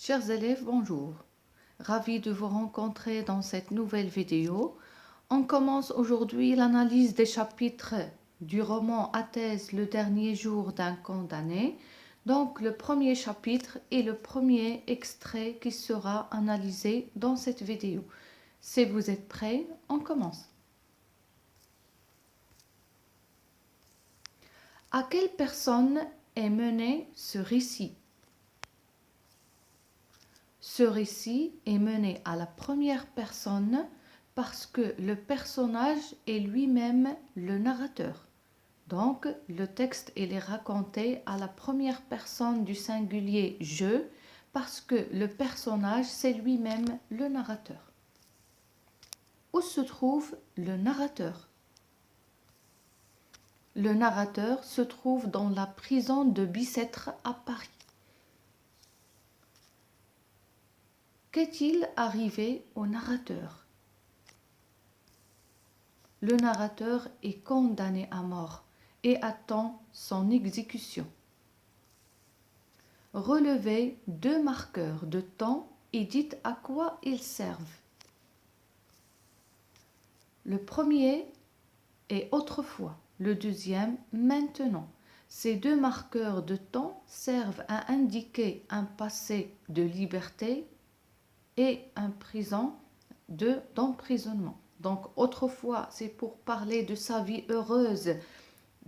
Chers élèves, bonjour. Ravi de vous rencontrer dans cette nouvelle vidéo. On commence aujourd'hui l'analyse des chapitres du roman Athènes, le dernier jour d'un condamné. Donc le premier chapitre est le premier extrait qui sera analysé dans cette vidéo. Si vous êtes prêts, on commence. À quelle personne est mené ce récit? Ce récit est mené à la première personne parce que le personnage est lui-même le narrateur. Donc, le texte il est raconté à la première personne du singulier « je » parce que le personnage, c'est lui-même le narrateur. Où se trouve le narrateur? Le narrateur se trouve dans la prison de Bicêtre à Paris. Qu'est-il arrivé au narrateur? Le narrateur est condamné à mort et attend son exécution. Relevez deux marqueurs de temps et dites à quoi ils servent. Le premier est autrefois, le deuxième maintenant. Ces deux marqueurs de temps servent à indiquer un passé de liberté et un présent d'emprisonnement. Donc autrefois, c'est pour parler de sa vie heureuse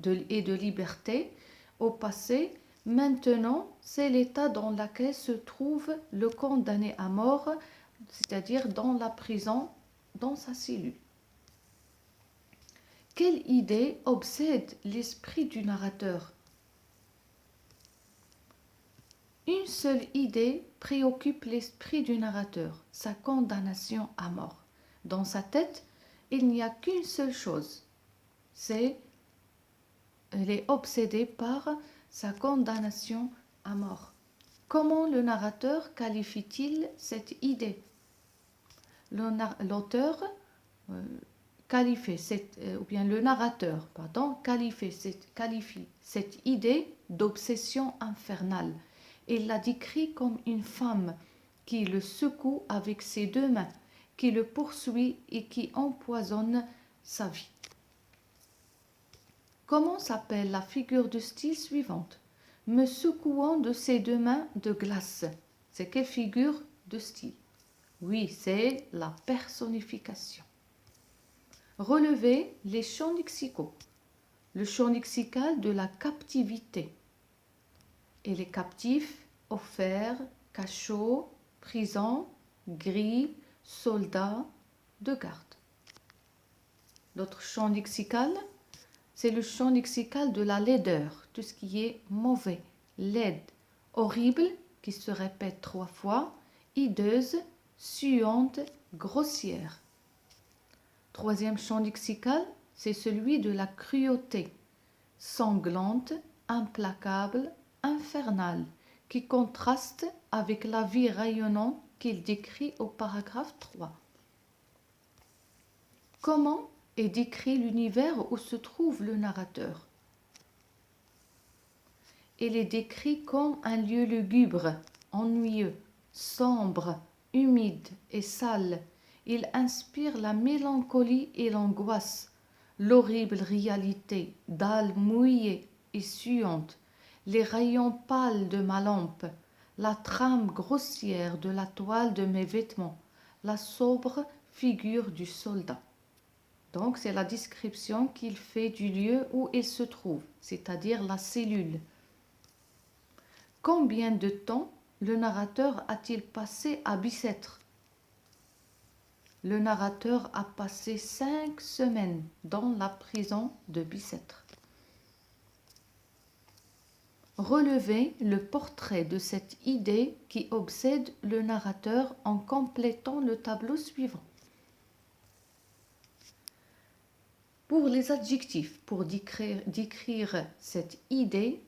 et de liberté au passé. Maintenant, c'est l'état dans lequel se trouve le condamné à mort, c'est-à-dire dans la prison, dans sa cellule. Quelle idée obsède l'esprit du narrateur? Une seule idée préoccupe l'esprit du narrateur, sa condamnation à mort. Dans sa tête, il n'y a qu'une seule chose, elle est obsédée par sa condamnation à mort. Comment le narrateur qualifie-t-il cette idée? L'auteur le narrateur qualifie cette idée d'obsession infernale. Il la décrit comme une femme qui le secoue avec ses deux mains, qui le poursuit et qui empoisonne sa vie. Comment s'appelle la figure de style suivante? Me secouant de ses deux mains de glace. C'est quelle figure de style? Oui, c'est la personnification. Relevez les champs lexicaux. Le champ lexical de la captivité. Et les captifs, offerts, cachot, prison, grille, soldat, de garde. L'autre champ lexical, c'est le champ lexical de la laideur, tout ce qui est mauvais, laide, horrible, qui se répète 3 fois, hideuse, suante, grossière. Troisième champ lexical, c'est celui de la cruauté, sanglante, implacable, infernale, qui contraste avec la vie rayonnante qu'il décrit au paragraphe 3. Comment est décrit l'univers où se trouve le narrateur? Il est décrit comme un lieu lugubre, ennuyeux, sombre, humide et sale. Il inspire la mélancolie et l'angoisse, l'horrible réalité, dalles mouillées et suantes, les rayons pâles de ma lampe, la trame grossière de la toile de mes vêtements, la sobre figure du soldat. Donc c'est la description qu'il fait du lieu où il se trouve, c'est-à-dire la cellule. Combien de temps le narrateur a-t-il passé à Bicêtre? Le narrateur a passé 5 semaines dans la prison de Bicêtre. Relevez le portrait de cette idée qui obsède le narrateur en complétant le tableau suivant. Pour les adjectifs, pour décrire cette idée,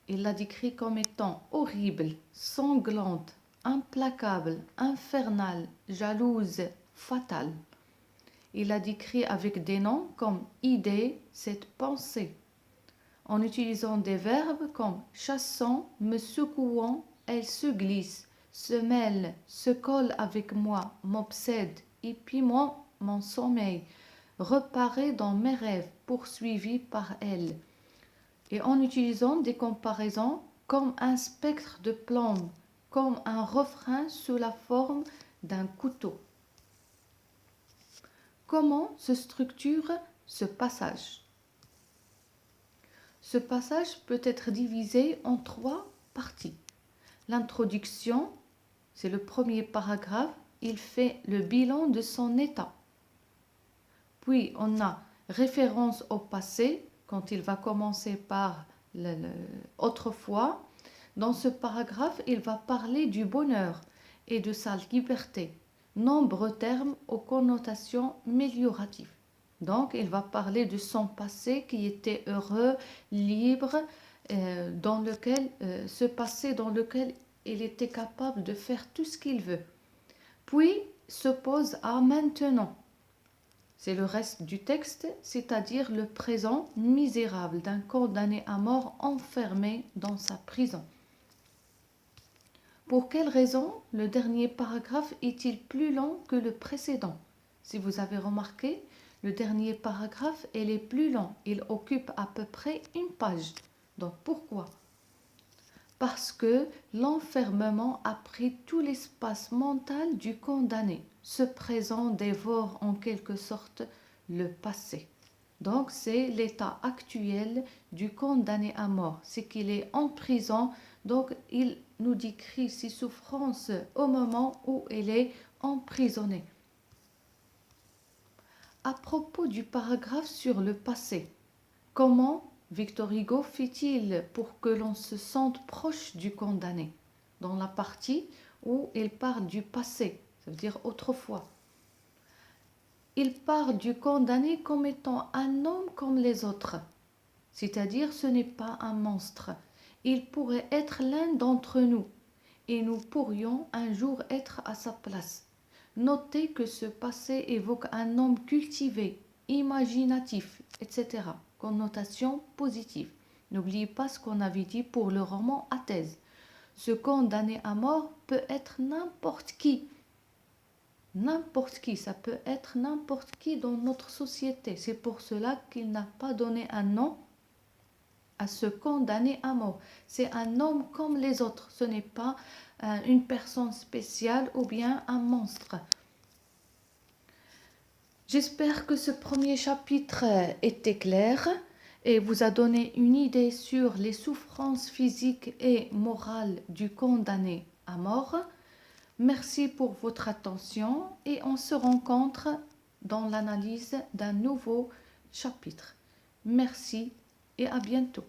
il la décrit comme étant horrible, sanglante, implacable, infernale, jalouse, fatale. Il la décrit avec des noms comme idée, cette pensée, en utilisant des verbes comme chassant, me secouant, elle se glisse, se mêle, se colle avec moi, m'obsède, et puis mon sommeil reparaît dans mes rêves, poursuivi par elle. Et en utilisant des comparaisons comme un spectre de plomb, comme un refrain sous la forme d'un couteau. Comment se structure ce passage? Ce passage peut être divisé en 3 parties. L'introduction, c'est le premier paragraphe, il fait le bilan de son état. Puis on a référence au passé, quand il va commencer par autrefois. Dans ce paragraphe, il va parler du bonheur et de sa liberté. Nombreux termes aux connotations amélioratives. Donc, il va parler de son passé qui était heureux, libre, ce passé dans lequel il était capable de faire tout ce qu'il veut. Puis s'oppose à maintenant. C'est le reste du texte, c'est-à-dire le présent misérable d'un condamné à mort enfermé dans sa prison. Pour quelle raison le dernier paragraphe est-il plus long que le précédent? Si vous avez remarqué, le dernier paragraphe il est plus long, il occupe à peu près une page. Donc pourquoi? Parce que l'enfermement a pris tout l'espace mental du condamné. Ce présent dévore en quelque sorte le passé. Donc c'est l'état actuel du condamné à mort. C'est qu'il est en prison, donc il nous décrit ses souffrances au moment où il est emprisonné. À propos du paragraphe sur le passé, comment Victor Hugo fait-il pour que l'on se sente proche du condamné? Dans la partie où il parle du passé, ça veut dire autrefois. Il parle du condamné comme étant un homme comme les autres, c'est-à-dire ce n'est pas un monstre. Il pourrait être l'un d'entre nous et nous pourrions un jour être à sa place. Notez que ce passé évoque un homme cultivé, imaginatif, etc. Connotation positive. N'oubliez pas ce qu'on avait dit pour le roman à thèse. Ce condamné à mort peut être n'importe qui. N'importe qui, ça peut être n'importe qui dans notre société. C'est pour cela qu'il n'a pas donné un nom à ce condamné à mort. C'est un homme comme les autres. Ce n'est pas une personne spéciale ou bien un monstre. J'espère que ce premier chapitre était clair et vous a donné une idée sur les souffrances physiques et morales du condamné à mort. Merci pour votre attention et on se rencontre dans l'analyse d'un nouveau chapitre. Merci et à bientôt.